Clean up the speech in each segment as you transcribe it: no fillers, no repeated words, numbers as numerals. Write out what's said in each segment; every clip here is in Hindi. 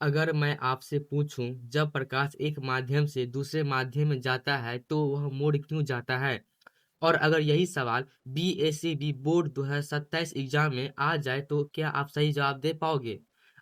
अगर मैं आपसे पूछूं जब प्रकाश एक माध्यम से दूसरे माध्यम में जाता है तो वह मोड़ क्यों जाता है? और अगर यही सवाल बीएससीबी बोर्ड 2027 एग्जाम में आ जाए तो क्या आप सही जवाब दे पाओगे?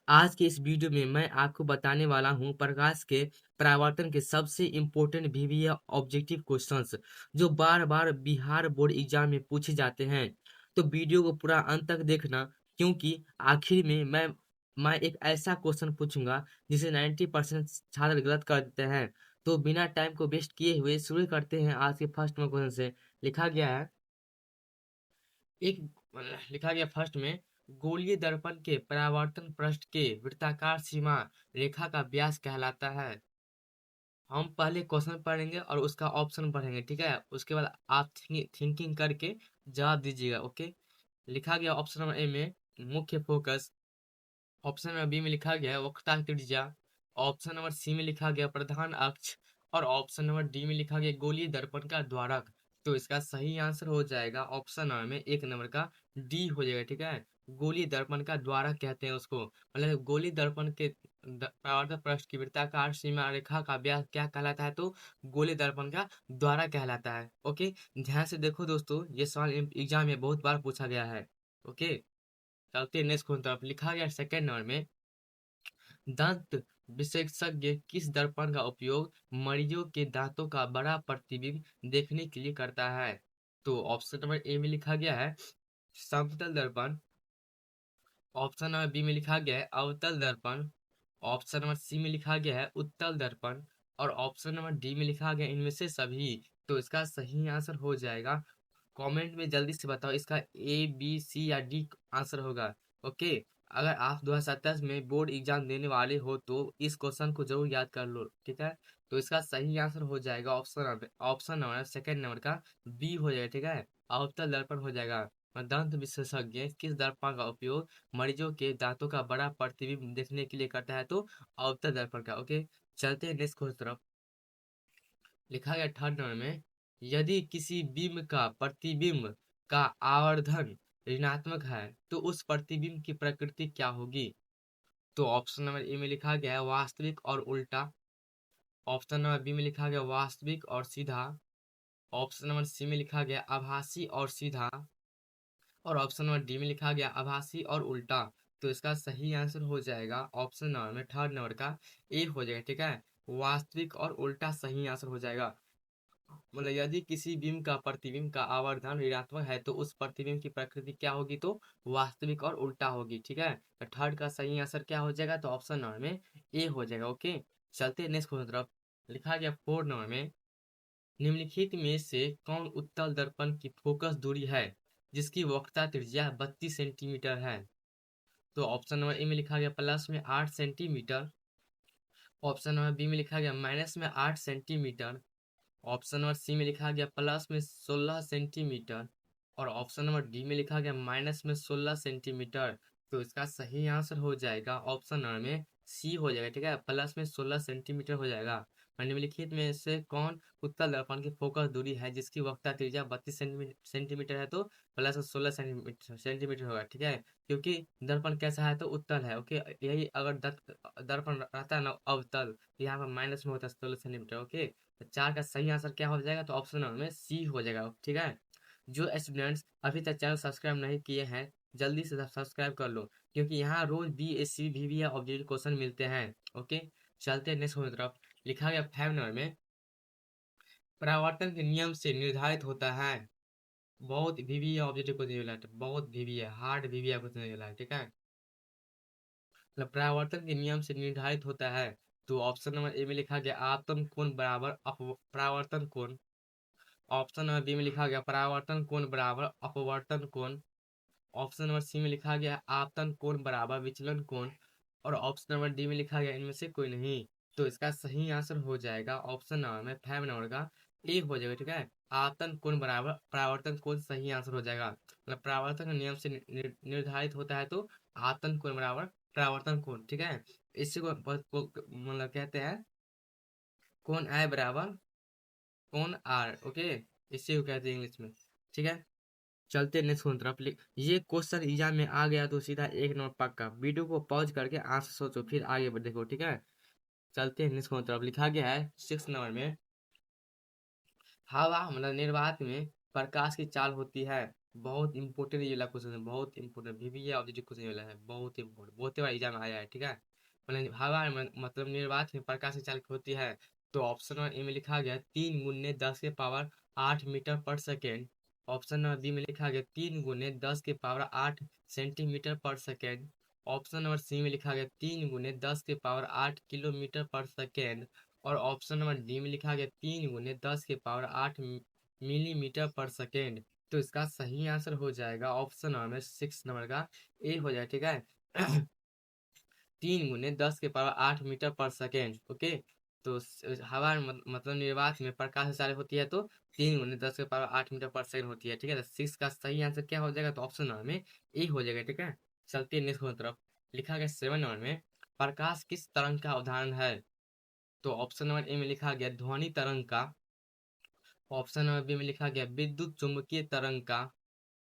आज के इस वीडियो में मैं आपको बताने वाला हूं प्रकाश के परावर्तन के सबसे इम्पोर्टेंट वीवीए ऑब्जेक्टिव क्वेश्चंस जो बार बार बिहार बोर्ड एग्जाम में पूछे जाते हैं। तो वीडियो को पूरा अंत तक देखना, क्योंकि आखिर में मैं एक ऐसा क्वेश्चन पूछूंगा जिसे 90% छात्र गलत कर देते हैं। तो बिना टाइम को वेस्ट किए हुए शुरू करते हैं आज के फर्स्ट में क्वेश्चन से। लिखा गया है एक लिखा गया फर्स्ट में, गोलीय दर्पण के परावर्तन पृष्ठ के वृत्ताकार सीमा रेखा का व्यास कहलाता है। हम पहले क्वेश्चन पढ़ेंगे और उसका ऑप्शन पढ़ेंगे, ठीक है? उसके बाद आप थिंकिंग करके जवाब दीजिएगा, ओके? लिखा गया ऑप्शन नंबर ए में मुख्य फोकस, ऑप्शन नंबर बी में लिखा गया है वक्रता की त्रिज्या, ऑप्शन नंबर सी में लिखा गया प्रधान अक्ष, और ऑप्शन नंबर डी में लिखा गया गोलीय दर्पण का द्वारक। तो इसका सही आंसर हो जाएगा ऑप्शन नंबर में एक नंबर का डी हो जाएगा, ठीक है? गोलीय दर्पण का द्वारक कहते हैं उसको, मतलब गोलीय दर्पण के परावर्तन पृष्ठ की वृत्ताकार सीमा रेखा का व्यास क्या कहलाता है? तो गोलीय दर्पण का द्वारक कहलाता है, ओके? ध्यान से देखो दोस्तों, ये सवाल एग्जाम में बहुत बार पूछा गया है, ओके? चलते नेक्स्ट क्वेश्चन तरफ। लिखा गया सेकंड नंबर में, दंत विशेषज्ञ किस दर्पण का उपयोग मरीजों के दांतों का बड़ा प्रतिबिंब देखने के लिए करता है? तो ऑप्शन नंबर ए में लिखा गया है समतल दर्पण, ऑप्शन नंबर बी में लिखा गया है अवतल दर्पण, ऑप्शन नंबर सी में लिखा गया है उत्तल दर्पण, और ऑप्शन नंबर डी में लिखा गया है इनमें से सभी। तो इसका सही आंसर हो जाएगा, कमेंट में जल्दी से बताओ इसका ए बी सी या डी आंसर होगा, ओके? अगर आप 2027 में बोर्ड एग्जाम देने वाले हो तो इस क्वेश्चन को जरूर याद कर लो, ठीक है? तो इसका सही आंसर हो जाएगा ऑप्शन नंबर सेकंड नंबर का बी हो जाएगा, ठीक है? अवतल दर्पण हो जाएगा। दंत विशेषज्ञ किस दर्पण का उपयोग मरीजों के दांतों का बड़ा प्रतिबिंब देखने के लिए करता है? तो अवतल दर्पण का, ओके? चलते हैं नेक्स्ट क्वेश्चन तरफ। लिखा गया थर्ड नंबर में, यदि किसी बिंब का प्रतिबिंब का आवर्धन ऋणात्मक है तो उस प्रतिबिंब की प्रकृति क्या होगी? तो ऑप्शन नंबर ए में लिखा गया है वास्तविक और उल्टा, ऑप्शन नंबर बी में लिखा गया वास्तविक और सीधा, ऑप्शन नंबर सी में लिखा गया आभासी और सीधा, और ऑप्शन नंबर डी में लिखा गया आभासी और उल्टा। तो इसका सही आंसर हो जाएगा ऑप्शन नंबर में थर्ड नंबर का ए हो जाएगा, ठीक है? वास्तविक और उल्टा सही आंसर हो जाएगा। मतलब यदि किसी बिंब का प्रतिबिंब का आवर्धन ऋणात्मक है तो उस प्रतिबिंब की प्रकृति क्या होगी? तो वास्तविक और उल्टा होगी, ठीक है? तो थर्ड का सही आंसर क्या हो जाएगा? तो ऑप्शन नंबर में ए हो जाएगा, ओके? चलते हैं नेक्स्ट क्वेश्चन तरफ। लिखा गया फोर्थ नंबर में, निम्नलिखित में से कौन उत्तल दर्पण की फोकस दूरी है जिसकी वक्रता त्रिज्या 32 सेंटीमीटर है? तो ऑप्शन नंबर ए में लिखा गया प्लस में 8 सेंटीमीटर, ऑप्शन नंबर बी में लिखा गया माइनस में 8 सेंटीमीटर, ऑप्शन नंबर सी में लिखा गया प्लस में 16 सेंटीमीटर, और ऑप्शन नंबर डी में लिखा गया माइनस में 16 सेंटीमीटर। तो इसका सही आंसर हो जाएगा ऑप्शन नंबर में सी हो जाएगा, ठीक है? प्लस में 16 सेंटीमीटर हो जाएगा। और निम्नलिखित में से कौन उत्तल दर्पण की फोकस दूरी है जिसकी वक्रता त्रिज्या 32 सेंटीमीटर है? तो प्लस में 16 सेंटीमीटर होगा, ठीक है? क्योंकि दर्पण कैसा है? तो उत्तल है, ओके? यही अगर दर्पण रहता है ना अवतल, तो यहाँ पर माइनस में होता है 16 सेंटीमीटर, ओके? तो चार का सही आंसर क्या हो जाएगा? तो ऑप्शन नंबर में सी हो जाएगा, ठीक है? जो स्टूडेंट्स अभी तक चैनल सब्सक्राइब नहीं किए हैं जल्दी से सब्सक्राइब कर लो, क्योंकि यहाँ रोज B S C V V objective question मिलते हैं, ओके? चलते हैं नेक्स्ट क्वेश्चन तरफ। लिखा गया 5 नंबर में, परावर्तन के नियम से निर्धारित होता है। बहुत वीवी ऑब्जेक्टिव क्वेश्चन मिला है, बहुत वीवी है, हार्ड वीवी क्वेश्चन मिला है, ठीक है? मतलब परावर्तन के नियम से निर्धारित होता है। तो ऑप्शन नंबर ए में लिखा गया आपतन कोण बराबर परावर्तन कोण, ऑप्शन नंबर बी में लिखा गया परावर्तन कोण बराबर अपवर्तन कोण, ऑप्शन नंबर सी में लिखा गया आपतन कोण बराबर विचलन कोण, और ऑप्शन नंबर डी में लिखा गया इनमें से कोई नहीं। तो इसका सही आंसर हो जाएगा ऑप्शन नंबर में 5 नंबर का ए हो जाएगा, ठीक है? आपतन कोण बराबर परावर्तन कोण सही आंसर हो जाएगा। मतलब परावर्तन के नियम से निर्धारित होता है तो आपतन कोण बराबर परावर्तन कोण, ठीक है? इसी मतलब कहते हैं कोण आई बराबर कोण आर, ओके? इसी को कहते हैं इंग्लिश में, ठीक है? चलते नेक्स्ट क्वेश्चन तरफ। ये क्वेश्चन एग्जाम में आ गया तो सीधा 1 नंबर पक्का। वीडियो को पॉज करके आंसर सोचो फिर आगे देखो, ठीक है। चलते हैं नेक्स्ट क्वेश्चन तरफ। लिखा गया है 6 नंबर में, हवा मतलब निर्वात में प्रकाश की चाल होती है। बहुत इंपॉर्टेंट ये वाला क्वेश्चन है, बहुत इंपॉर्टेंट। VBA ऑब्जेक्टिव क्वेश्चन ये वाला है, बहुत इंपॉर्टेंट, बहुत बार एग्जाम में आया है, ठीक है। मतलब हवा मतलब निर्वात में प्रकाश की चाल होती है। तो ऑप्शन 1 ए में लिखा गया 3 × 10⁻⁸मीटर पर सेकेंड। ऑप्शन नंबर बी में लिखा गया 3 × 10⁻⁸मीटर पर सेकेंड। ऑप्शन नंबर सी में लिखा गया 3 × 10⁻⁸ किलोमीटर पर सेकेंड। और ऑप्शन नंबर डी में लिखा गया 3 × 10⁻⁸ मिलीमीटर पर सेकेंड। तो इसका सही आंसर हो जाएगा ऑप्शन नंबर 6 नंबर का ए हो जाएगा, ठीक है। 3 × 10⁸मीटर पर सेकेंड, ओके। तो हवा मतलब निर्वात में प्रकाश संचालित होती है तो 3 × 10⁸मीटर पर सेकेंड होती है, ठीक है। तो 6 का सही आंसर क्या हो जाएगा, तो ऑप्शन नंबर में ए हो जाएगा, ठीक है। चलते हैं नेक्स्ट क्वेश्चन तरफ। लिखा गया 7 नंबर में, प्रकाश किस तरंग का उदाहरण है। तो ऑप्शन नंबर ए में लिखा गया ध्वनि तरंग का। ऑप्शन नंबर बी में लिखा गया विद्युत चुम्बकीय तरंग का।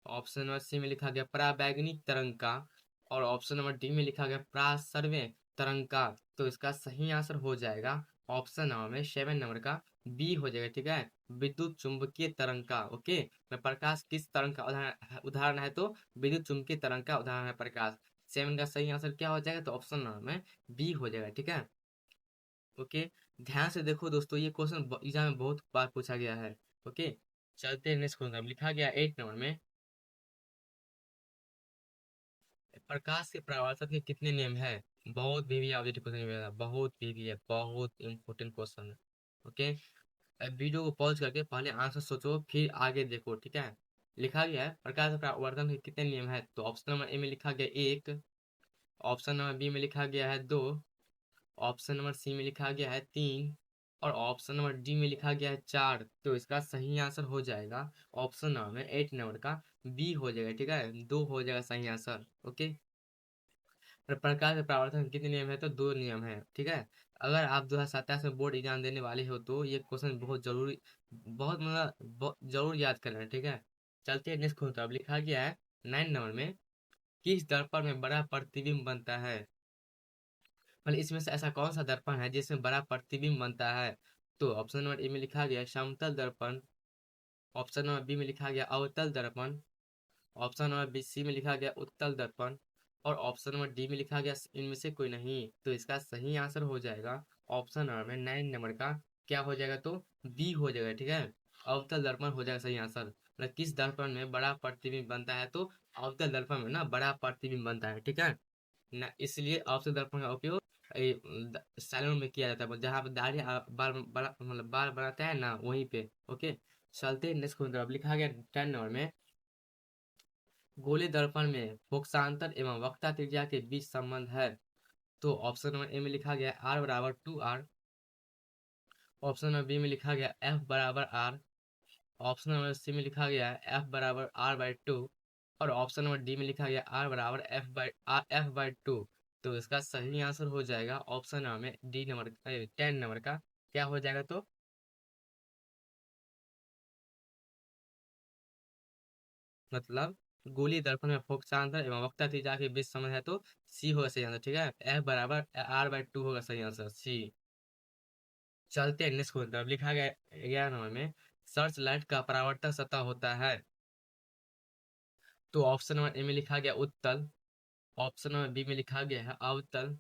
ऑप्शन नंबर सी में लिखा गया पराबैंगनी तरंग का। और ऑप्शन नंबर डी में लिखा गया प्रासर्व्य तरंग का। तो इसका सही आंसर हो जाएगा ऑप्शन नंबर में 7 नंबर का बी हो जाएगा, ठीक है। विद्युत चुम्बकीय तरंग का, ओके। मैं प्रकाश किस तरंग का उदाहरण उदाहरण है, तो विद्युत चुम्बकीय तरंग का उदाहरण है प्रकाश। 7 का सही आंसर क्या हो जाएगा, तो ऑप्शन नंबर में बी हो जाएगा, ठीक है। ओके, ध्यान से देखो दोस्तों, ये क्वेश्चन एग्जाम में बहुत बार पूछा गया है, ओके। चलते हैं नेक्स्ट क्वेश्चन। लिखा गया 8 नंबर में, प्रकाश के परावर्तन के कितने नियम है। बहुत भी ऑब्जेक्टिव क्वेश्चन है, बहुत भी है, बहुत इंपॉर्टेंट क्वेश्चन है, ओके। अब वीडियो को पॉज करके पहले आंसर सोचो फिर आगे देखो, ठीक है। लिखा गया है प्रकाश के परावर्तन के कितने नियम है। तो ऑप्शन नंबर ए में लिखा गया 1। ऑप्शन नंबर बी में लिखा गया है 2। ऑप्शन नंबर सी में लिखा गया है 3। और ऑप्शन नंबर डी में लिखा गया है 4। तो इसका सही आंसर हो जाएगा ऑप्शन नंबर में 8 नंबर का बी हो जाएगा, ठीक है। 2 हो जाएगा सही आंसर, ओके। प्रकाश के परावर्तन के कितने नियम है, तो 2 नियम है, ठीक है। अगर आप 2027 में बोर्ड एग्जाम देने वाले हो तो ये क्वेश्चन बहुत जरूरी, बहुत मतलब जरूर याद करना है, ठीक है। चलते हैं नेक्स्ट क्वेश्चन। अब लिखा गया है 9 नंबर में, किस दर्पण में बड़ा प्रतिबिंब बनता है। मतलब इसमें से ऐसा कौन सा दर्पण है जिसमें बड़ा प्रतिबिंब बनता है। तो ऑप्शन नंबर ए में लिखा गया समतल दर्पण। ऑप्शन नंबर बी में लिखा गया अवतल दर्पण। ऑप्शन नंबर बी सी में लिखा गया उत्तल दर्पण। और ऑप्शन नंबर डी में लिखा गया इनमें से कोई नहीं। तो इसका सही आंसर हो जाएगा ऑप्शन नंबर में 9 नंबर का क्या हो जाएगा, तो बी हो जाएगा, ठीक है। अवतल दर्पण हो जाएगा सही आंसर। मतलब किस दर्पण में बड़ा प्रतिबिंब बनता है, तो अवतल दर्पण में ना बड़ा प्रतिबिंब बनता है, ठीक है ना। इसलिए अवतल दर्पण का उपयोग सैलून में किया जाता है, जहाँ पे दाढ़ी बाल बड़ा मतलब बाल बनाता है ना, वहीं पे, ओके। चलते नेक्स्ट क्वेश्चन तरफ। लिखा गया 10 नंबर में, गोले दर्पण में फोकसांतर एवं वक्रता त्रिज्या के बीच संबंध है। तो ऑप्शन नंबर ए में लिखा गया R = 2R। Option number B में लिखा गया F = R। Option number C में लिखा गया F = R/2। और ऑप्शन नंबर डी में लिखा गया R = F/2। तो इसका सही आंसर हो जाएगा ऑप्शन नंबर में डी नंबर 10 नंबर का क्या हो जाएगा, तो मतलब गोली दर्पण में फोकसांतर एवं वक्रता त्रिज्या के बीच संबंध है, तो सी होगा सही आंसर, ठीक है। F = R/2 होगा सही आंसर, सी। चलते हैं नेक्स्ट क्वेश्चन तरफ। लिखा गया 11 नंबर में, सर्च लाइट का परावर्तक सतह होता है। तो ऑप्शन नंबर ए में लिखा गया उत्तल। ऑप्शन नंबर बी में लिखा गया है अवतल।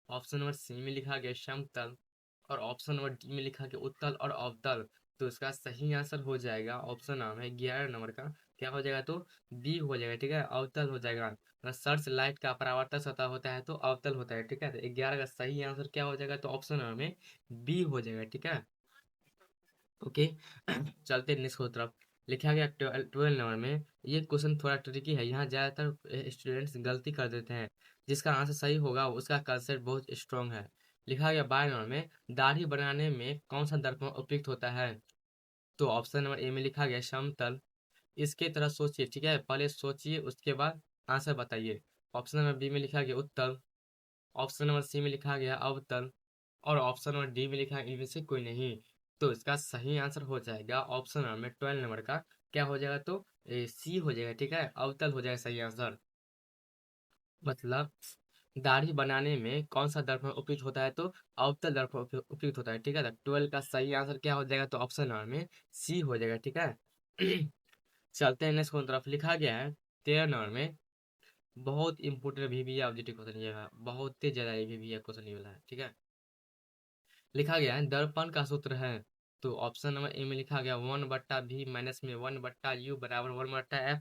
ऑप्शन नंबर सी में लिखा गया समतल। और ऑप्शन नंबर डी में लिखा गया उत्तल और अवतल। तो इसका सही आंसर हो जाएगा ऑप्शन नंबर है 11 नंबर का क्या हो जाएगा, तो बी हो जाएगा, ठीक है। अवतल हो जाएगा। सर्च लाइट का परावर्तक सतह होता है तो अवतल होता है, ठीक है। तो 11 का सही आंसर क्या हो जाएगा, तो ऑप्शन नंबर में बी हो जाएगा, ठीक है, ओके। चलते नेक्स्ट की तरफ। लिखा गया 12 नंबर में, ये क्वेश्चन थोड़ा ट्रिकी है, यहाँ ज़्यादातर स्टूडेंट्स गलती कर देते हैं। जिसका आंसर सही होगा उसका कंसेप्ट बहुत स्ट्रॉन्ग है। लिखा गया 12 नंबर में, दाढ़ी बनाने में कौन सा दर्पण उपयुक्त होता है। तो ऑप्शन नंबर ए में लिखा गया समतल। इसके तरह सोचिए, ठीक है, पहले सोचिए उसके बाद आंसर बताइए। ऑप्शन नंबर बी में लिखा गया उत्तल। ऑप्शन नंबर सी में लिखा गया अवतल। और ऑप्शन नंबर डी में लिखा है इनमें से कोई नहीं। तो इसका सही आंसर हो जाएगा ऑप्शन नंबर 12 नंबर का क्या हो जाएगा, तो सी हो जाएगा, ठीक है, अवतल हो जाएगा सही आंसर। मतलब दाढ़ी बनाने में कौन सा दर्पण उपयुक्त होता है, तो अवतल दर्पण उपयुक्त होता है, ठीक है। तो 12 का सही आंसर क्या हो जाएगा, तो ऑप्शन नंबर में सी हो जाएगा, ठीक है। चलते हैं नेक्स्ट तरफ। लिखा गया है 13 नंबर में, बहुत इंपोर्टेंट भी है ऑब्जेक्टिव क्वेश्चन, ये है बहुत ही ज्यादा, ये भी है क्वेश्चन ये वाला है, ठीक है। लिखा गया है दर्पण का सूत्र है, तो ऑप्शन नंबर ए में लिखा गया 1/v माइनस में 1/u बराबर 1/f।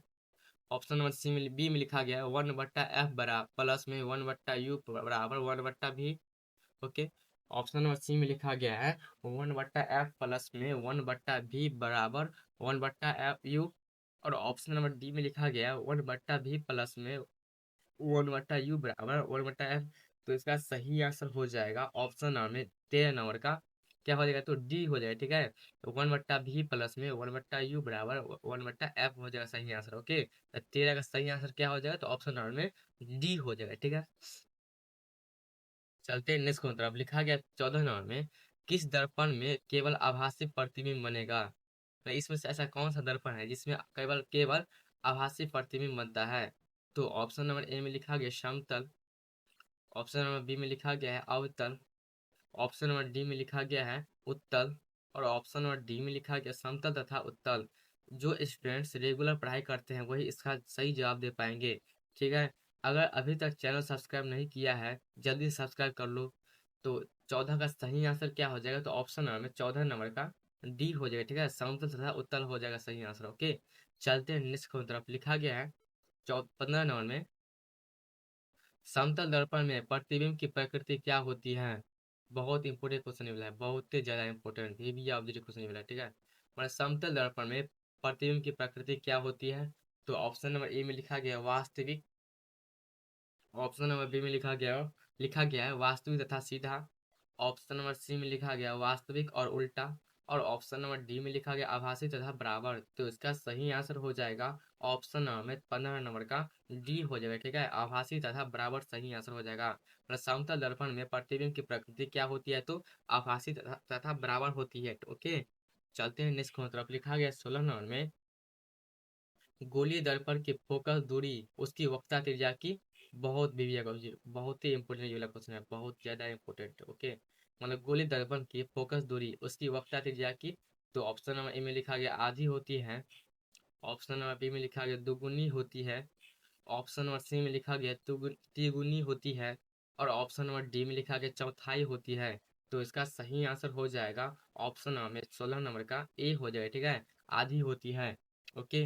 ऑप्शन नंबर सी में बी में लिखा गया है 1/f बराबर प्लस में 1/u बराबर 1/v। Okay. Option number C में लिखा गया है 1/f प्लस में 1/v बराबर 1/f u। और ऑप्शन नंबर डी में लिखा गया है 1/v प्लस में 1/u बराबर 1/f। तो इसका सही आंसर हो जाएगा ऑप्शन नंबर में 13 नंबर का, क्या हो जाएगा, तो डी हो जाएगा, ठीक है। 1/v प्लस में 1/u बराबर 1/f हो जाएगा सही आंसर। ओके, तो 13 का सही आंसर क्या हो जाएगा, तो ऑप्शन नंबर में डी हो जाएगा, ठीक है। चलते हैं नेक्स्ट की तरफ। लिखा गया 14 नंबर में, किस दर्पण में केवल आभासी प्रतिबिंब बनेगा। तो इसमें से ऐसा कौन सा दर्पण है जिसमें केवल केवल आभासी प्रतिबिंब बनता है, तो ऑप्शन नंबर ए में लिखा गया समतल। ऑप्शन नंबर बी में लिखा गया है अवतल। ऑप्शन नंबर डी में लिखा गया है उत्तल। और ऑप्शन नंबर डी में लिखा गया समतल तथा उत्तल। जो स्टूडेंट्स रेगुलर पढ़ाई करते हैं वही इसका सही जवाब दे पाएंगे, ठीक है। अगर अभी तक चैनल सब्सक्राइब नहीं किया है, जल्दी सब्सक्राइब कर लो। तो 14 का सही आंसर क्या हो जाएगा, तो ऑप्शन नंबर में 14 नंबर का डी हो जाएगा, ठीक है, समतल तथा उत्तल हो जाएगा सही आंसर। ओके, चलते हैं नेक्स्ट की तरफ। लिखा गया है 15 नंबर में, समतल दर्पण में प्रतिबिंब की प्रकृति क्या होती है। बहुत इंपोर्टेंट क्वेश्चन मिला है, बहुत ही ज्यादा इंपोर्टेंट, ये भी ऑब्जेक्टिव क्वेश्चन मिला है, ठीक है। मतलब समतल दर्पण में प्रतिबिंब की प्रकृति क्या होती है, तो ऑप्शन नंबर ए में लिखा गया वास्तविक। ऑप्शन नंबर बी में लिखा गया है वास्तविक तथा सीधा। ऑप्शन नंबर सी में लिखा गया वास्तविक और उल्टा। और ऑप्शन नंबर डी में लिखा गया आभासी तथा बराबर। तो इसका सही आंसर हो जाएगा ऑप्शन नंबर में 15 नंबर का डी हो जाएगा, ठीक है, आभासी तथा बराबर सही आंसर हो जाएगा। मतलब समतल दर्पण में प्रतिबिंब की प्रकृति क्या होती है, तो आभासी तथा बराबर होती है। ओके, चलते हैं नेक्स्ट की तरफ। लिखा गया 16 नंबर में, गोलीय दर्पण की फोकस दूरी उसकी वक्रता त्रिज्या की बहुत बहुत ही इंपोर्टेंट ये वाला क्वेश्चन है, बहुत ज्यादा इंपोर्टेंट। ओके, मतलब गोलीय दर्पण की फोकस दूरी उसकी वक्रता त्रिज्या की, तो ऑप्शन नंबर ए में लिखा गया आधी होती है। ऑप्शन नंबर बी में लिखा गया दुगुनी होती है। ऑप्शन नंबर सी में लिखा गया तिगुनी होती है। और ऑप्शन नंबर डी में लिखा गया चौथाई होती है। तो इसका सही आंसर हो जाएगा ऑप्शन नंबर में 16 नंबर का ए हो जाएगा, ठीक है, आधी होती है। ओके,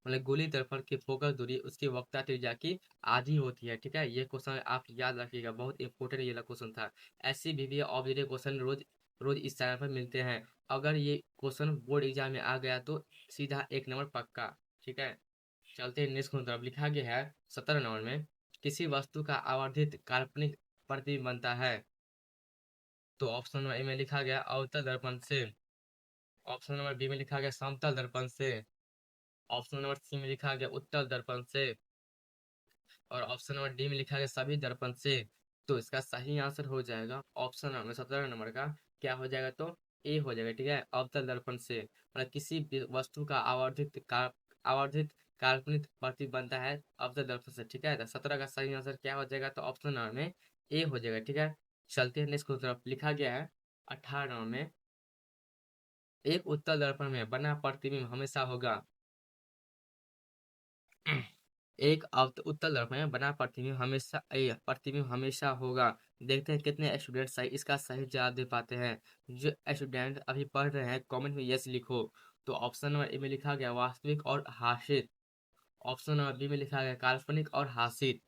मतलब गोली दर्पण की फोकस दूरी उसकी वक्रता त्रिज्या की आधी होती है, ठीक है। ये क्वेश्चन आप याद रखिएगा, बहुत इंपॉर्टेंट ये क्वेश्चन था। ऐसे भी ऑब्जेक्टिव क्वेश्चन रोज रोज इस चैनल पर मिलते हैं। अगर ये क्वेश्चन बोर्ड एग्जाम में आ गया तो सीधा 1 नंबर पक्का, ठीक है। चलते हैं नेक्स्ट की तरफ। लिखा गया है 17 नंबर में, किसी वस्तु का आवर्धित काल्पनिक प्रतिबिंब बनता है, तो ऑप्शन नंबर ए में लिखा गया अवतल दर्पण से। ऑप्शन नंबर बी में लिखा गया समतल दर्पण से। ऑप्शन नंबर सी में लिखा गया उत्तल दर्पण से। और ऑप्शन नंबर डी में लिखा गया सभी दर्पण से। तो इसका सही आंसर हो जाएगा ऑप्शन नंबर 17 नंबर का, क्या हो जाएगा, तो ए हो जाएगा, ठीक है, अवतल दर्पण से। मतलब किसी भी वस्तु का आवर्धित काल्पनिक प्रतीक बनता है अवतल दर्पण से, ठीक है। तो 17 का सही आंसर क्या हो जाएगा, तो ऑप्शन नंबर में ए हो जाएगा, ठीक है। चलते हैं नेक्स्ट की तरफ। लिखा गया है 18 नंबर में, एक उत्तल दर्पण में बना प्रतिबिंब हमेशा होगा एक उत्तल दर्पण में बना प्रतिबिंब हमेशा होगा। देखते हैं कितने स्टूडेंट सही इसका सही जवाब दे पाते हैं। जो स्टूडेंट अभी पढ़ रहे हैं कमेंट में यस लिखो। तो ऑप्शन नंबर ए में लिखा गया वास्तविक और हासिल। ऑप्शन नंबर बी में लिखा गया काल्पनिक और हासिल।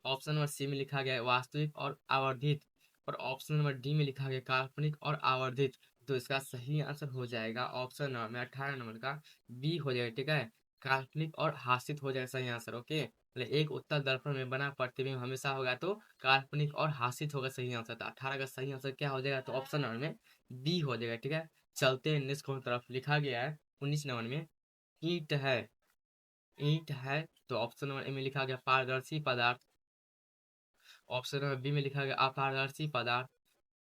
ऑप्शन नंबर सी में लिखा गया है वास्तविक और आवर्धित। और ऑप्शन नंबर डी में लिखा गया काल्पनिक और आवर्धित। तो इसका सही आंसर हो जाएगा ऑप्शन नंबर में 18 नंबर का बी हो जाएगा, ठीक है, काल्पनिक और हासित हो जाएगा सही आंसर। ओके, मतलब एक उत्तल दर्पण में बना प्रतिबिंब हमेशा होगा, तो काल्पनिक और हासित होगा सही आंसर। तो 18 का सही आंसर क्या हो जाएगा, तो ऑप्शन नंबर में बी हो जाएगा, ठीक है। चलते हैं नेक्स्ट की तरफ। लिखा गया है 19 नंबर में, ईंट है। ईंट है, तो ऑप्शन नंबर ए में लिखा गया पारदर्शी पदार्थ। ऑप्शन नंबर बी में लिखा गया अपारदर्शी पदार्थ।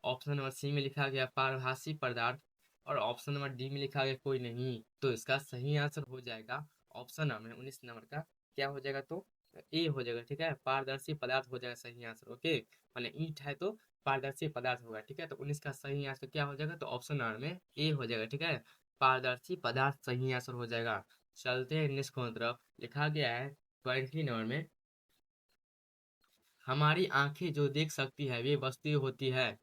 ऑप्शन नंबर सी में लिखा गया पारभासी पदार्थ। और ऑप्शन नंबर डी में लिखा गया कोई नहीं। तो इसका सही आंसर हो जाएगा ऑप्शन नंबर 19 नंबर का क्या हो जाएगा, तो ए हो जाएगा। ठीक है, पारदर्शी पदार्थ हो जाएगा सही आंसर। ओके, माने ईंट है तो पारदर्शी पदार्थ होगा। ठीक है, तो 19 का सही आंसर क्या हो जाएगा, तो ऑप्शन नंबर में ए हो जाएगा। ठीक है, पारदर्शी पदार्थ सही आंसर हो जाएगा। चलते हैं नेक्स्ट क्वेश्चन तरफ। लिखा गया है 20 नंबर में, हमारी आंखें जो देख सकती है वे वस्तु होती है।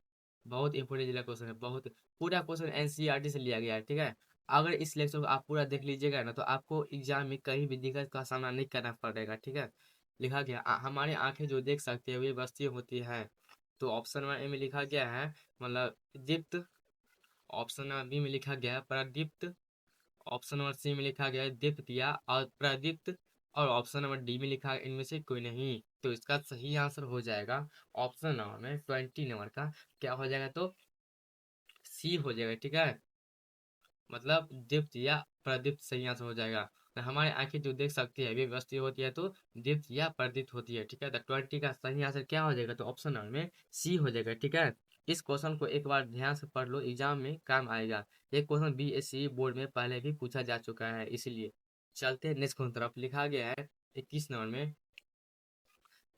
बहुत इंपोर्टेंट जिला क्वेश्चन है, बहुत। पूरा क्वेश्चन एनसीईआरटी से लिया गया है। ठीक है, अगर इस लेक्चर को आप पूरा देख लीजिएगा ना, तो आपको एग्जाम में कहीं भी दिक्कत का सामना नहीं करना पड़ेगा। ठीक है, लिखा गया हमारी आंखें जो देख सकती है वे वस्तु होती है। तो ऑप्शन नंबर ए में लिखा गया है मतलब दीप्त। ऑप्शन नंबर बी में लिखा गया है प्रदीप्त। ऑप्शन नंबर सी में लिखा गया है दीप्त या अप्रदीप्त। और ऑप्शन नंबर डी में लिखा है इनमें से कोई नहीं। तो इसका सही आंसर हो जाएगा ऑप्शन नंबर में 20 नंबर का क्या हो जाएगा, तो सी हो जाएगा। ठीक है, मतलब दीप्त या प्रदीप्त सही आंसर हो जाएगा। तो हमारी आंखें जो देख सकती है वे वस्तु होती है, तो दीप्त या प्रदीप्त होती है। ठीक है, तो 20 का सही आंसर क्या हो जाएगा, तो ऑप्शन नंबर में सी हो जाएगा। ठीक है, इस क्वेश्चन को एक बार ध्यान से पढ़ लो, एग्जाम में काम आएगा। ये क्वेश्चन बीएससी बोर्ड में पहले भी पूछा जा चुका है, इसलिए। चलते हैं नेक्स्ट क्वेश्चन तरफ। लिखा गया है 21 नंबर में,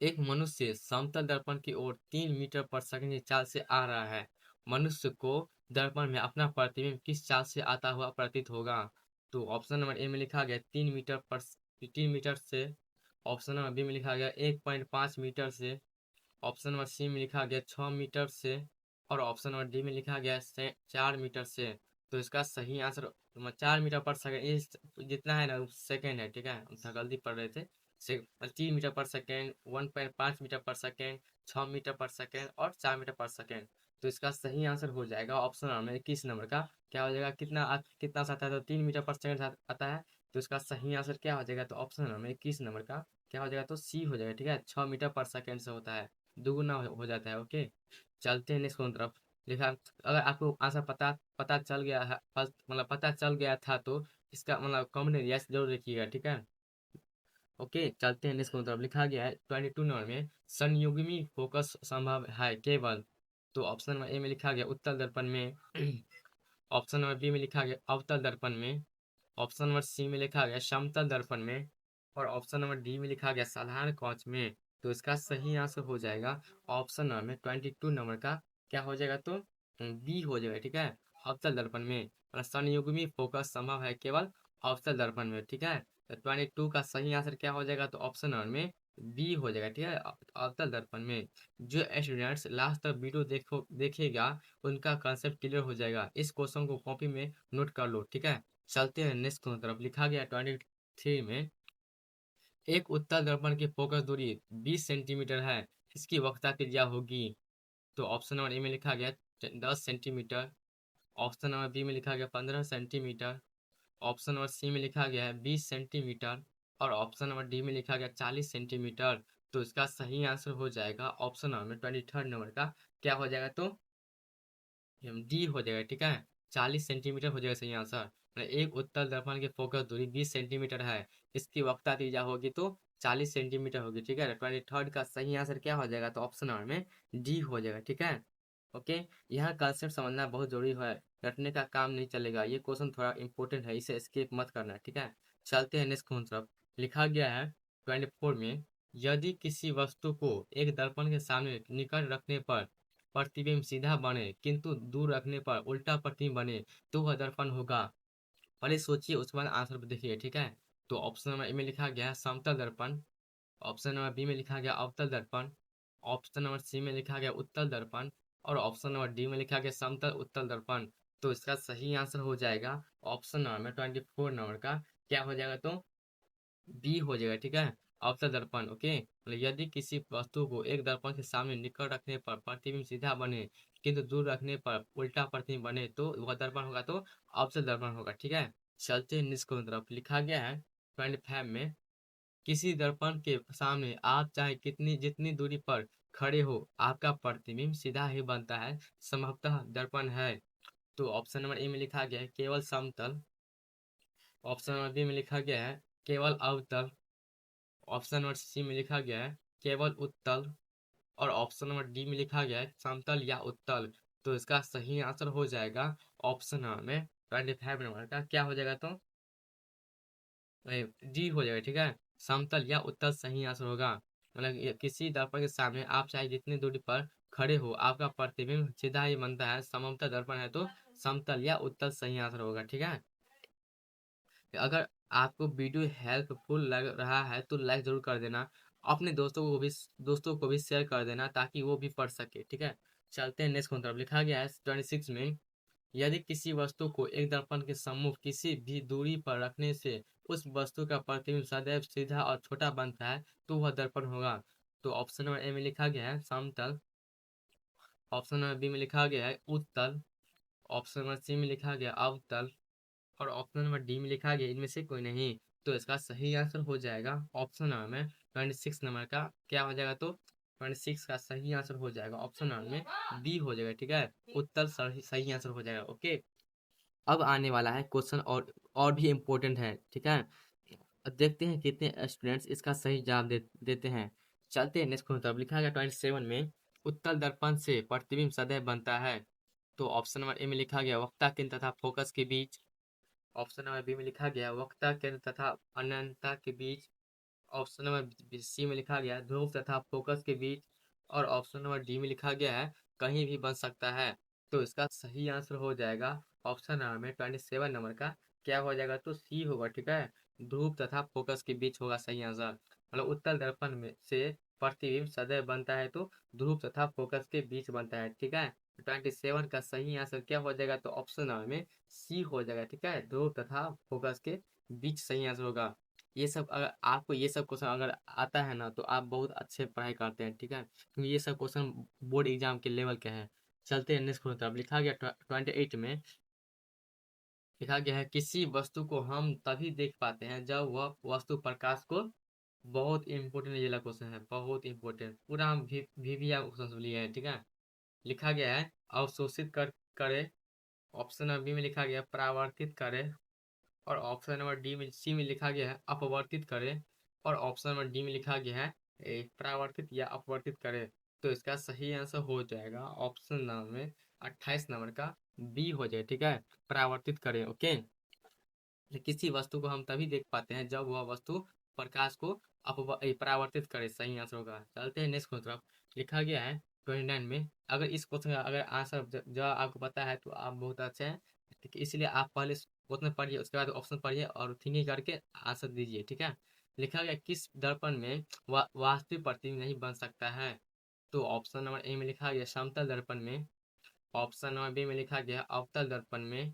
एक मनुष्य समतल दर्पण की ओर 3 मीटर पर सेकंड की चाल से आ रहा है। मनुष्य को दर्पण में अपना प्रतिबिंब किस चाल से आता हुआ प्रतीत होगा। तो ऑप्शन नंबर ए में लिखा गया 3 मीटर से। ऑप्शन नंबर बी में लिखा गया 1.5 मीटर से। ऑप्शन नंबर सी में लिखा गया 6 मीटर से। और ऑप्शन नंबर डी में लिखा गया 4 मीटर से। तो इसका सही आंसर 4 मीटर पर सेकेंड, ये जितना है ना सेकेंड है। ठीक है, हम गलती पढ़ रहे थे। 3 मीटर पर सेकेंड, 1.5 मीटर पर सेकेंड, 6 मीटर पर सेकेंड और 4 मीटर पर सेकेंड। तो इसका सही आंसर हो जाएगा ऑप्शन नंबर 21 नंबर का क्या हो जाएगा, कितना सा आता है, तो 3 मीटर पर सेकेंड आता है। तो इसका सही आंसर क्या हो जाएगा, तो ऑप्शन नंबर 21 नंबर का क्या हो जाएगा, तो सी हो जाएगा। ठीक है, 6 मीटर पर सेकेंड से होता है, दुगुना हो जाता है। ओके, चलते हैं नेक्स्ट क्वेश्चन तरफ। लिखा, अगर आपको आंसर पता पता चल गया है, मतलब पता चल गया था, तो इसका मतलब कमेंट में यस जरूर लिखिएगा। ठीक है, ओके, चलते हैं नेक्स्ट क्वेश्चन तरफ। लिखा गया है 22 नंबर में, संयुग्मी फोकस संभव है केवल। तो ऑप्शन नंबर ए में लिखा गया उत्तल दर्पण में। ऑप्शन नंबर बी में लिखा गया अवतल दर्पण में। ऑप्शन नंबर सी में लिखा गया समतल दर्पण में। और ऑप्शन नंबर डी में लिखा गया साधारण कांच में। तो इसका सही आंसर हो जाएगा ऑप्शन नंबर में 22 नंबर का क्या हो जाएगा, तो बी हो जाएगा। ठीक है, अवतल दर्पण में, मतलब संयुग्मी फोकस संभव है केवल अवतल दर्पण में। ठीक है, तो 22 का सही आंसर क्या हो जाएगा, तो ऑप्शन नंबर में बी हो जाएगा। ठीक है, अवतल दर्पण में। जो स्टूडेंट्स लास्ट तक वीडियो देखेगा उनका कंसेप्ट क्लियर हो जाएगा। इस क्वेश्चन को कॉपी में नोट कर लो। ठीक है, चलते हैं नेक्स्ट क्वेश्चन तरफ। लिखा गया 23 में, एक उत्तल दर्पण की फोकस दूरी 20 सेंटीमीटर है, इसकी वक्रता त्रिज्या होगी। तो ऑप्शन नंबर ए में लिखा गया 10 सेंटीमीटर। ऑप्शन नंबर बी में लिखा गया 15 सेंटीमीटर। ऑप्शन नंबर सी में लिखा गया है 20 सेंटीमीटर। और ऑप्शन नंबर डी में लिखा गया 40 सेंटीमीटर। तो इसका सही आंसर हो जाएगा ऑप्शन नंबर 23 नंबर का क्या हो जाएगा, तो डी हो जाएगा। ठीक है, 40 सेंटीमीटर हो जाएगा सही आंसर। मतलब एक उत्तल दर्पण की फोकस दूरी 20 सेंटीमीटर है, इसकी वक्रता त्रिज्या होगी तो 40 सेंटीमीटर होगी। ठीक है, 23 का सही आंसर क्या हो जाएगा, तो ऑप्शन नंबर में डी हो जाएगा। ठीक है, ओके, यह कंसेप्ट समझना बहुत जरूरी है, रटने का काम नहीं चलेगा। ये क्वेश्चन थोड़ा इंपॉर्टेंट है, इसे स्किप मत करना। ठीक है, चलते हैं नेक्स्ट क्वेश्चन तरफ। लिखा गया है 24 में, यदि किसी वस्तु को एक दर्पण के सामने निकट रखने पर प्रतिबिंब सीधा बने किंतु दूर रखने पर उल्टा प्रतिबिंब बने, तो वह दर्पण होगा। पहले सोचिए उसके बाद आंसर देखिए। ठीक है, तो ऑप्शन नंबर ए में लिखा गया है समतल दर्पण। ऑप्शन नंबर बी में लिखा गया अवतल दर्पण। ऑप्शन नंबर सी में लिखा गया उत्तल दर्पण। और ऑप्शन नंबर डी में लिखा गया समतल उत्तल दर्पण। तो इसका सही आंसर हो जाएगा ऑप्शन नंबर में 24 नंबर का क्या हो जाएगा, तो बी हो जाएगा। ठीक है, अवतल दर्पण। ओके, मतलब यदि किसी वस्तु को एक दर्पण के सामने निकट रखने पर प्रतिबिंब सीधा बने किंतु दूर रखने पर उल्टा प्रतिबिंब बने, तो वह दर्पण होगा, तो अवतल दर्पण होगा। ठीक है, चलते हैं निष्कोण तरफ। लिखा गया है 25 में, किसी दर्पण के सामने आप चाहे कितनी जितनी दूरी पर खड़े हो आपका प्रतिबिंब सीधा ही बनता है, संभवतः दर्पण है। तो ऑप्शन नंबर ए में लिखा गया है केवल समतल। ऑप्शन नंबर बी में लिखा गया है केवल अवतल। ऑप्शन नंबर सी में लिखा गया है केवल उत्तल। और ऑप्शन नंबर डी में लिखा गया है समतल या उत्तल। तो इसका सही आंसर हो जाएगा ऑप्शन में 25 नंबर का क्या हो जाएगा, तो डी हो जाएगा। ठीक है, समतल या उत्तल सही आंसर होगा। मतलब किसी दर्पण के सामने आप चाहे जितनी दूरी पर खड़े हो, आपका प्रतिबिंब सीधा ही बनता है। समतल दर्पण है तो समतल या उत्तल सही आंसर होगा। ठीक है, अगर आपको वीडियो हेल्पफुल लग रहा है तो लाइक जरूर कर देना, अपने दोस्तों को भी शेयर कर देना ताकि वो भी पढ़ सके। ठीक है, चलते हैं नेक्स्ट क्वेश्चन तरफ। लिखा गया है 26 में, यदि किसी वस्तु को एक दर्पण के सम्मुख किसी भी दूरी पर रखने से उस वस्तु का प्रतिबिंब सदैव सीधा और छोटा बनता है तो वह दर्पण होगा। तो ऑप्शन नंबर ए में लिखा गया है समतल, ऑप्शन नंबर बी में लिखा गया है उत्तल, ऑप्शन नंबर सी में लिखा गया अवतल, और ऑप्शन नंबर डी में लिखा गया इनमें से कोई नहीं। तो इसका सही आंसर हो जाएगा ऑप्शन नंबर में 26 नंबर का क्या हो जाएगा, तो 26 का सही आंसर हो जाएगा ऑप्शन नंबर में बी हो जाएगा। ठीक है, उत्तर सही सही आंसर हो जाएगा। ओके, अब आने वाला है क्वेश्चन और भी इम्पोर्टेंट है। ठीक है, अब देखते हैं कितने स्टूडेंट्स इसका सही जवाब देते हैं। चलते हैं नेक्स्ट क्वेश्चन तरफ। लिखा गया 27 में, उत्तल दर्पण से प्रतिबिंब सदैव बनता है। तो ऑप्शन नंबर ए में लिखा गया वक्ता केंद्र तथा फोकस के बीच, ऑप्शन नंबर बी में लिखा गया वक्ता केंद्र तथा अनंतता के बीच, ऑप्शन नंबर सी में लिखा गया ध्रुव तथा फोकस के बीच, और ऑप्शन नंबर डी में लिखा गया है कहीं भी बन सकता है। तो इसका सही आंसर हो जाएगा ऑप्शन नंबर में 27 नंबर का क्या हो जाएगा, तो सी होगा। ठीक है, ध्रुव तथा फोकस के बीच होगा सही आंसर। मतलब उत्तल दर्पण में से प्रतिबिंब सदैव बनता है तो ध्रुव तथा फोकस के बीच बनता है। ठीक है, 27 का सही आंसर क्या हो जाएगा, तो ऑप्शन नंबर में सी हो जाएगा। ठीक है, ध्रुव तथा फोकस के बीच सही आंसर होगा। ये सब अगर आपको ये सब क्वेश्चन अगर आता है ना तो आप बहुत अच्छे पढ़ाई करते हैं। ठीक है, क्योंकि ये सब क्वेश्चन बोर्ड एग्जाम के लेवल के हैं। चलते हैं नेक्स्ट क्वेश्चन तरफ। लिखा गया 28 में, लिखा गया है किसी वस्तु को हम तभी देख पाते हैं जब वह वस्तु प्रकाश को, बहुत इंपॉर्टेंट ये क्वेश्चन है, बहुत इंपॉर्टेंट, पूरा हम VVR क्वेश्चन लिए हैं। ठीक है, लिखा गया है अवशोषित करे, ऑप्शन नंबर बी में लिखा गया परावर्तित करे, और ऑप्शन नंबर डी में सी में लिखा गया है अपवर्तित करे, और ऑप्शन नंबर डी में लिखा गया है परावर्तित या अपवर्तित करे। तो इसका सही आंसर हो जाएगा ऑप्शन नंबर में 28 नंबर का बी हो जाए। ठीक है, परावर्तित करें। ओके, किसी वस्तु को हम तभी देख पाते हैं जब वह वस्तु प्रकाश को परावर्तित करे, सही आंसर होगा। चलते हैं नेक्स्ट क्वेश्चन तरफ। लिखा गया है 29 में, अगर इस क्वेश्चन का अगर आंसर जवाब आपको पता है तो आप बहुत अच्छे हैं। ठीक है, इसलिए आप पहले क्वेश्चन पढ़िए, उसके बाद ऑप्शन पढ़िए और थिंकिंग करके आंसर दीजिए। ठीक है, लिखा गया किस दर्पण में वास्तविक प्रतिबिंब नहीं बन सकता है। तो ऑप्शन नंबर ए में लिखा गया समतल दर्पण में, ऑप्शन नंबर बी में लिखा गया अवतल दर्पण में,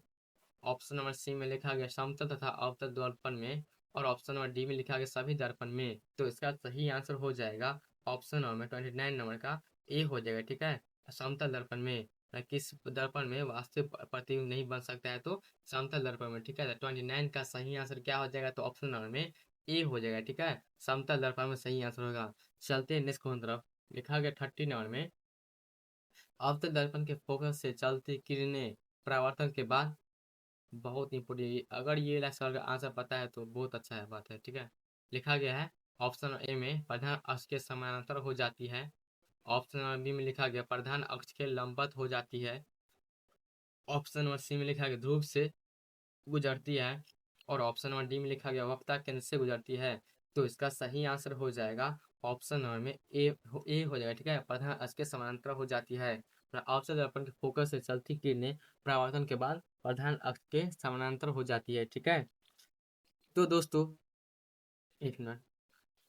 ऑप्शन नंबर सी में लिखा गया समतल तथा अवतल दर्पण में, और ऑप्शन नंबर डी में लिखा गया सभी दर्पण में। तो इसका सही आंसर हो जाएगा ऑप्शन नंबर 29 नंबर का ए हो जाएगा। ठीक है, समतल दर्पण में, किस दर्पण में वास्तविक प्रतिबिंब नहीं बन सकता है तो समतल दर्पण में। ठीक है, 29 का सही आंसर क्या हो जाएगा, तो ऑप्शन नंबर में ए हो जाएगा। ठीक है, समतल दर्पण में सही आंसर होगा। चलते हैं नेक्स्ट क्वेश्चन तरफ। लिखा गया 30 नंबर में, अवतल दर्पण के फोकस से चलती किरणें परावर्तन के बाद, बहुत इंपोर्टेंट, अगर ये वाला सवाल का आंसर पता है तो बहुत अच्छा है, बात है। ठीक है, लिखा गया है ऑप्शन ए में प्रधान अक्ष के समानांतर हो जाती है, ऑप्शन नंबर बी में लिखा गया प्रधान अक्ष के लंबवत हो जाती है, ऑप्शन नंबर सी में लिखा गया ध्रुव से गुजरती है, और ऑप्शन नंबर डी में लिखा गया वक्ता केंद्र से गुजरती है। तो इसका सही आंसर हो जाएगा ऑप्शन नंबर में ए हो जाएगा। ठीक है, प्रधान अक्ष के समानांतर हो जाती है। अवतल दर्पण के फोकस से चलती किरणें परावर्तन के बाद प्रधान अक्ष के समानांतर हो जाती है। ठीक है, तो दोस्तों एक मिनट,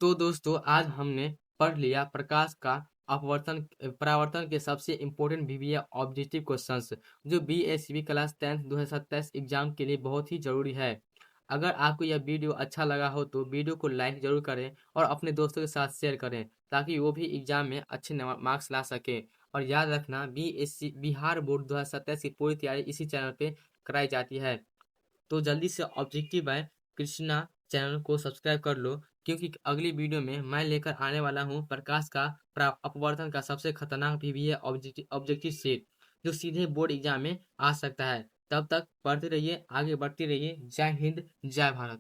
तो दोस्तों आज हमने पढ़ लिया प्रकाश का अपवर्तन परावर्तन के सबसे इम्पोर्टेंट VVR ऑब्जेक्टिव क्वेश्चंस, जो BSc क्लास 10th 2027 एग्जाम के लिए बहुत ही जरूरी है। अगर आपको यह वीडियो अच्छा लगा हो तो वीडियो को लाइक जरूर करें और अपने दोस्तों के साथ शेयर करें ताकि वो भी एग्जाम में अच्छे मार्क्स ला सके। और याद रखना BSc बिहार बोर्ड 2027 की पूरी तैयारी इसी चैनल पे कराई जाती है। तो जल्दी से ऑब्जेक्टिव बाय कृष्णा चैनल को सब्सक्राइब कर लो, क्योंकि अगली वीडियो में मैं लेकर आने वाला हूँ प्रकाश का अपवर्तन का सबसे खतरनाक VVR ऑब्जेक्टिव सेट, जो सीधे बोर्ड एग्जाम में आ सकता है। तब तक पढ़ते रहिए, आगे बढ़ते रहिए। जय हिंद, जय भारत।